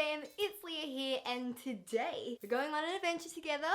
fam, it's Leah here, and today we're going on an adventure together.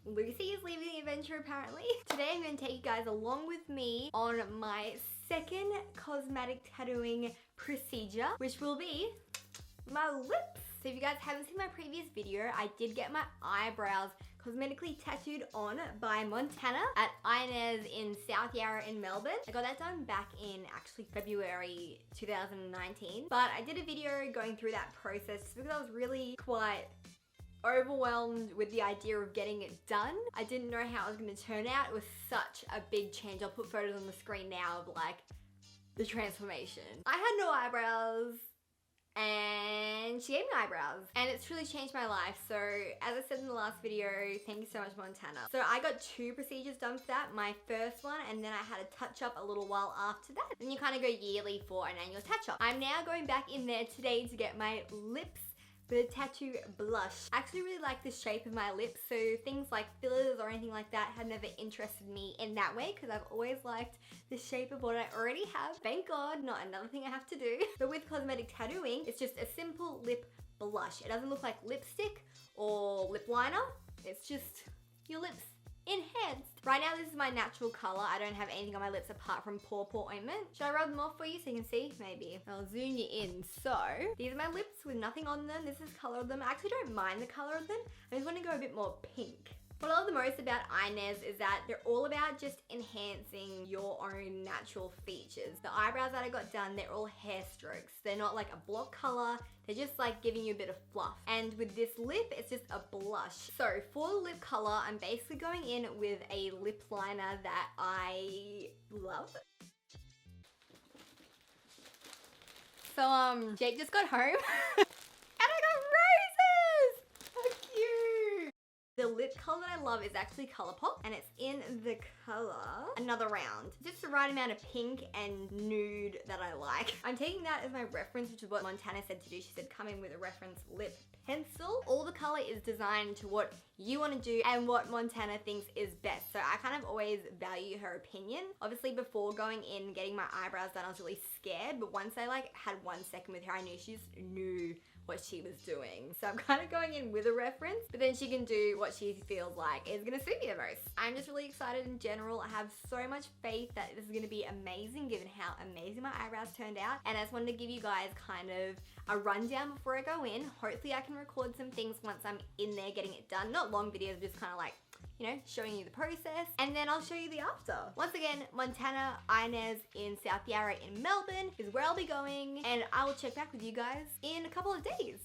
Lucy is leaving the adventure apparently. Today I'm going to take you guys along with me on my second cosmetic tattooing procedure, which will be my lips. So if you guys haven't seen my previous video, I did get my eyebrows cosmetically tattooed on by Montana at INEZ in South Yarra in Melbourne. I got that done back in actually February 2019, but I did a video going through that process just because I was really quite overwhelmed with the idea of getting it done. I didn't know how it was going to turn out. It was such a big change. I'll put photos on the screen now of like the transformation. I had no eyebrows and she gave me eyebrows, and it's truly changed my life. So as I said in the last video, thank you so much, Montana. So I got 2 procedures done for that. My first one, and then I had a touch up a little while after that. Then you kind of go yearly for an annual touch up. I'm now going back in there today to get my lips with a tattoo blush. I actually really like the shape of my lips, so things like fillers or anything like that have never interested me in that way because I've always liked the shape of what I already have. Thank God, not another thing I have to do. But with cosmetic tattooing, it's just a simple lip blush. It doesn't look like lipstick or lip liner. It's just your lips enhanced. Right now this is my natural color. I don't have anything on my lips apart from pore ointment. Should I rub them off for you so you can see? Maybe. I'll zoom you in. So these are my lips with nothing on them. This is the color of them. I actually don't mind the color of them. I just want to go a bit more pink. What I love the most about INEZ is that they're all about just enhancing your own natural features. The eyebrows that I got done, they're all hair strokes. They're not like a block color. They're just like giving you a bit of fluff. And with this lip, it's just a blush. So for the lip color, I'm basically going in with a lip liner that I love. So Jake just got home and I got roses! How cute! The lip color that I love is actually Colourpop, and it's in the color Another Round. Just the right amount of pink and nude that I like. I'm taking that as my reference, which is what Montana said to do. She said come in with a reference lip pencil. All the color is designed to what you want to do and what Montana thinks is best. So I kind of always value her opinion. Obviously before going in getting my eyebrows done, I was really scared, but once I like had 1 second with her, I knew she just knew what she was doing. So I'm kind of going in with a reference, but then she can do what she feels like is gonna suit me the most. I'm just really excited in general. I have so much faith that this is gonna be amazing given how amazing my eyebrows turned out. And I just wanted to give you guys kind of a rundown before I go in. Hopefully I can record some things once I'm in there getting it done. Not long videos, just kind of like, you know, showing you the process, and then I'll show you the after. Once again, Montana INEZ in South Yarra in Melbourne is where I'll be going, and I will check back with you guys in a couple of days.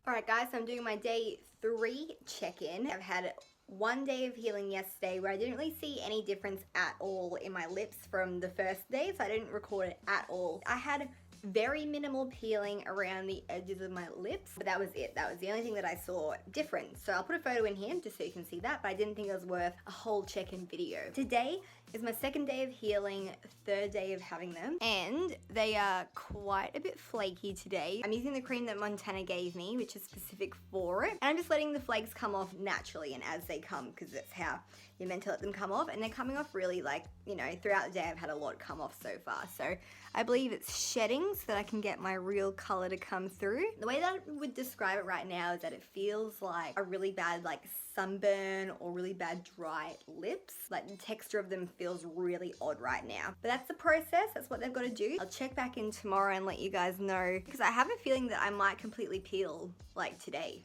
Alright guys, so I'm doing my day 3 check-in. I've had 1 day of healing yesterday where I didn't really see any difference at all in my lips from the first day, so I didn't record it at all. I had very minimal peeling around the edges of my lips, but that was it. That was the only thing that I saw different. So I'll put a photo in here just so you can see that, but I didn't think it was worth a whole check-in video. Today is my 2nd day of healing, 3rd day of having them, and they are quite a bit flaky today. I'm using the cream that Montana gave me, which is specific for it, and I'm just letting the flakes come off naturally and as they come, because that's how you're meant to let them come off, and they're coming off really, like, you know, throughout the day I've had a lot come off so far. So I believe it's shedding so that I can get my real color to come through. The way that I would describe it right now is that it feels like a really bad like sunburn or really bad dry lips. Like the texture of them feels really odd right now. But that's the process, that's what they've got to do. I'll check back in tomorrow and let you guys know, because I have a feeling that I might completely peel like today.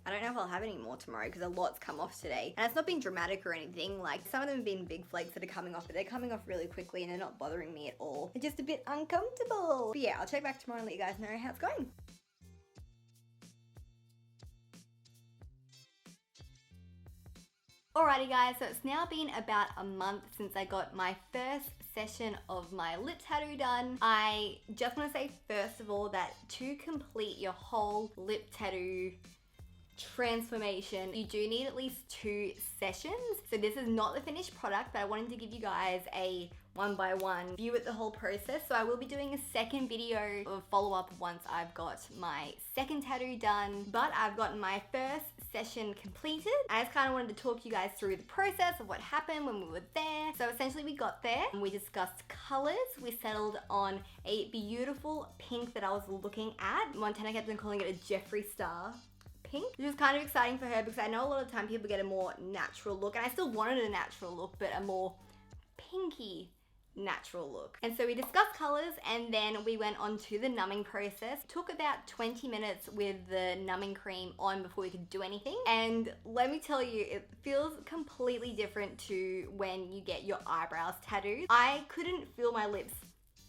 I don't know if I'll have any more tomorrow because a lot's come off today. And it's not been dramatic or anything. Like, some of them have been big flakes that are coming off, but they're coming off really quickly and they're not bothering me at all. They're just a bit uncomfortable. But yeah, I'll check back tomorrow and let you guys know how it's going. Alrighty guys, so it's now been about a month since I got my first session of my lip tattoo done. I just want to say first of all that to complete your whole lip tattoo transformation, you do need at least 2 sessions. So this is not the finished product, but I wanted to give you guys a one-by-one view at the whole process. So I will be doing a second video of follow-up once I've got my second tattoo done, but I've gotten my first session completed. I just kind of wanted to talk you guys through the process of what happened when we were there. So essentially we got there and we discussed colors. We settled on a beautiful pink that I was looking at. Montana kept on calling it a Jeffree Star pink, which was kind of exciting for her because I know a lot of time people get a more natural look, and I still wanted a natural look, but a more pinky natural look. And so we discussed colors and then we went on to the numbing process. Took about 20 minutes with the numbing cream on before we could do anything. And let me tell you, it feels completely different to when you get your eyebrows tattooed. I couldn't feel my lips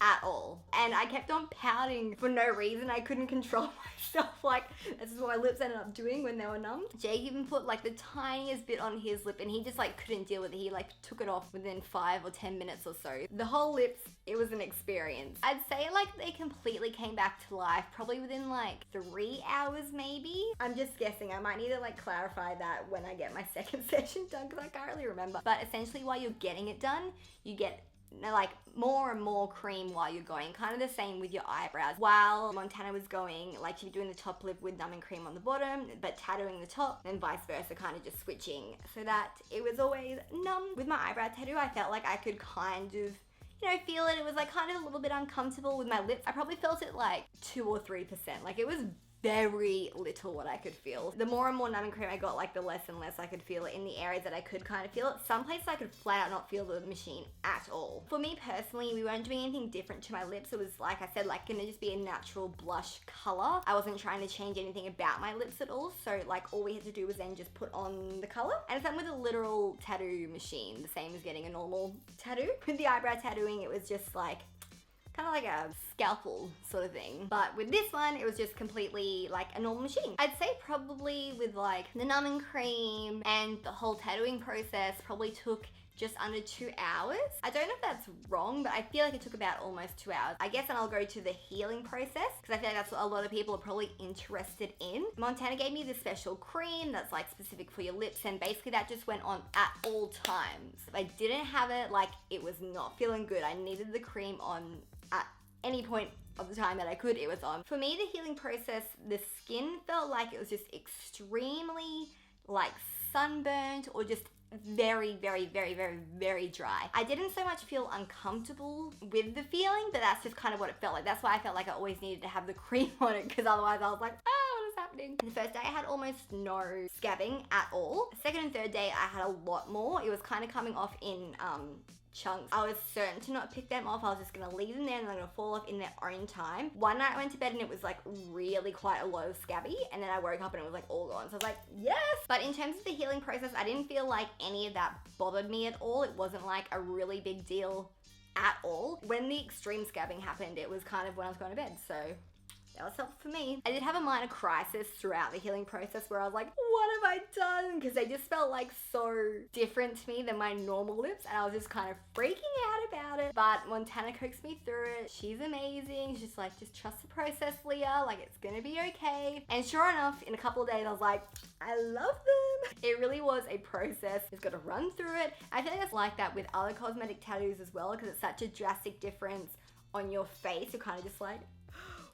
at all. And I kept on pouting for no reason. I couldn't control myself. Like, this is what my lips ended up doing when they were numbed. Jake even put like the tiniest bit on his lip and he just like couldn't deal with it. He like took it off within 5 or 10 minutes or so. The whole lips, it was an experience. I'd say like they completely came back to life probably within like 3 hours maybe. I'm just guessing. I might need to like clarify that when I get my second session done because I can't really remember. But essentially while you're getting it done, you get like more and more cream while you're going, kind of the same with your eyebrows. While Montana was going, like she'd be doing the top lip with numbing cream on the bottom but tattooing the top, and vice versa, kind of just switching so that it was always numb. With my eyebrow tattoo I felt like I could kind of, you know, feel it. It was like kind of a little bit uncomfortable with my lips. I probably felt it like 2 or 3%. Like it was very little what I could feel. The more and more numbing cream I got, like the less and less I could feel it in the areas that I could kind of feel it. Some places I could flat out not feel the machine at all. For me personally, we weren't doing anything different to my lips. It was, like I said, like gonna just be a natural blush color. I wasn't trying to change anything about my lips at all. So like all we had to do was then just put on the color. And same with a literal tattoo machine, the same as getting a normal tattoo. With the eyebrow tattooing, it was just like kind of like a scalpel sort of thing. But with this one, it was just completely like a normal machine. I'd say probably with like the numbing cream and the whole tattooing process probably took just under 2 hours. I don't know if that's wrong, but I feel like it took about almost 2 hours. I guess then I'll go to the healing process because I feel like that's what a lot of people are probably interested in. Montana gave me this special cream that's like specific for your lips, and basically that just went on at all times. If I didn't have it, like it was not feeling good. I needed the cream on at any point of the time that I could, it was on. For me, the healing process, the skin felt like it was just extremely like sunburnt or just very, very, very, very, very dry. I didn't so much feel uncomfortable with the feeling, but that's just kind of what it felt like. That's why I felt like I always needed to have the cream on it, because otherwise I was like, oh, what is happening? The first day I had almost no scabbing at all. The second and third day I had a lot more. It was kind of coming off in chunks. I was certain to not pick them off. I was just gonna leave them there and they're gonna fall off in their own time. One night I went to bed and it was like really quite a low scabby, and then I woke up and it was like all gone. So I was like, yes! But in terms of the healing process, I didn't feel like any of that bothered me at all. It wasn't like a really big deal at all. When the extreme scabbing happened, it was kind of when I was going to bed, so that was helpful for me. I did have a minor crisis throughout the healing process where I was like, what have I done? Because they just felt like so different to me than my normal lips, and I was just kind of freaking out about it. But Montana coaxed me through it. She's amazing. She's just like, just trust the process, Leah. Like, it's gonna be okay. And sure enough, in a couple of days, I was like, I love them. It really was a process. Just got to run through it. I feel like it's like that with other cosmetic tattoos as well, because it's such a drastic difference on your face. You're kind of just like,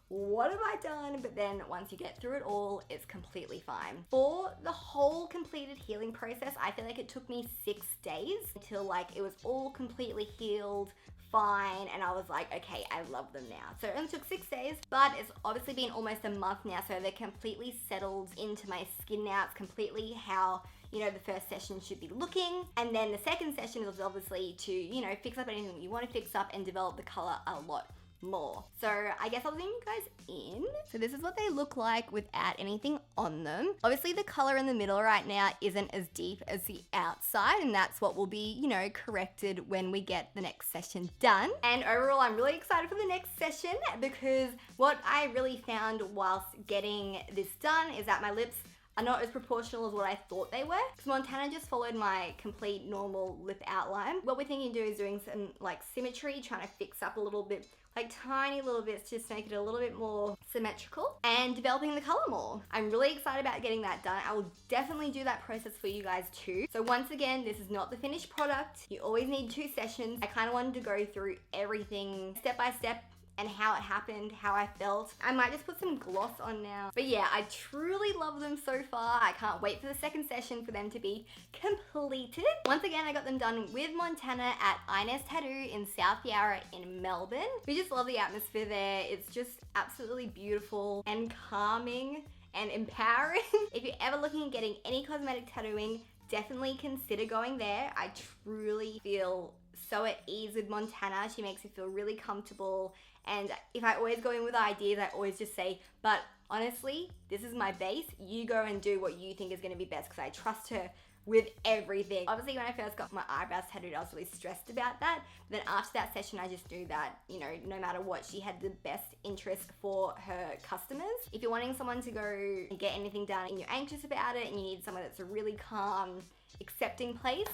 what have I done? But then once you get through it all, it's completely fine. For the whole completed healing process, I feel like it took me 6 days until like it was all completely healed, fine, and I was like, okay, I love them now. So it only took 6 days, but it's obviously been almost a month now, so they're completely settled into my skin now. It's completely how, you know, the first session should be looking. And then the second session is obviously to, you know, fix up anything that you want to fix up and develop the color a lot more. So I guess I'll zoom you guys in. So this is what they look like without anything on them. Obviously the color in the middle right now isn't as deep as the outside, and that's what will be, you know, corrected when we get the next session done. And overall, I'm really excited for the next session because what I really found whilst getting this done is that my lips are not as proportional as what I thought they were. Because Montana just followed my complete normal lip outline. What we're thinking of doing is doing some like symmetry, trying to fix up a little bit, like tiny little bits, just to make it a little bit more symmetrical and developing the color more. I'm really excited about getting that done. I will definitely do that process for you guys too. So once again, this is not the finished product. You always need 2 sessions. I kind of wanted to go through everything step by step and how it happened, how I felt. I might just put some gloss on now. But yeah, I truly love them so far. I can't wait for the second session for them to be completed. Once again, I got them done with Montana at INEZ Tattoo in South Yarra in Melbourne. We just love the atmosphere there. It's just absolutely beautiful and calming and empowering. If you're ever looking at getting any cosmetic tattooing, definitely consider going there. I truly feel so at ease with Montana. She makes me feel really comfortable. And if I always go in with ideas, I always just say, but honestly, this is my base. You go and do what you think is going to be best, because I trust her with everything. Obviously, when I first got my eyebrows tattooed, I was really stressed about that. But then after that session, I just knew that, you know, no matter what, she had the best interest for her customers. If you're wanting someone to go and get anything done and you're anxious about it and you need someone that's a really calm, accepting place,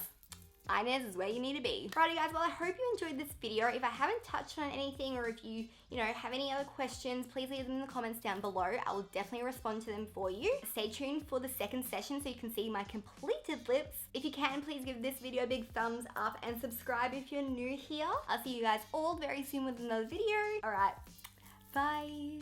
INEZ is where you need to be. Alrighty guys, well I hope you enjoyed this video. If I haven't touched on anything, or if you have any other questions, please leave them in the comments down below. I will definitely respond to them for you. Stay tuned for the second session so you can see my completed lips. If you can, please give this video a big thumbs up and subscribe if you're new here. I'll see you guys all very soon with another video. Alright, bye.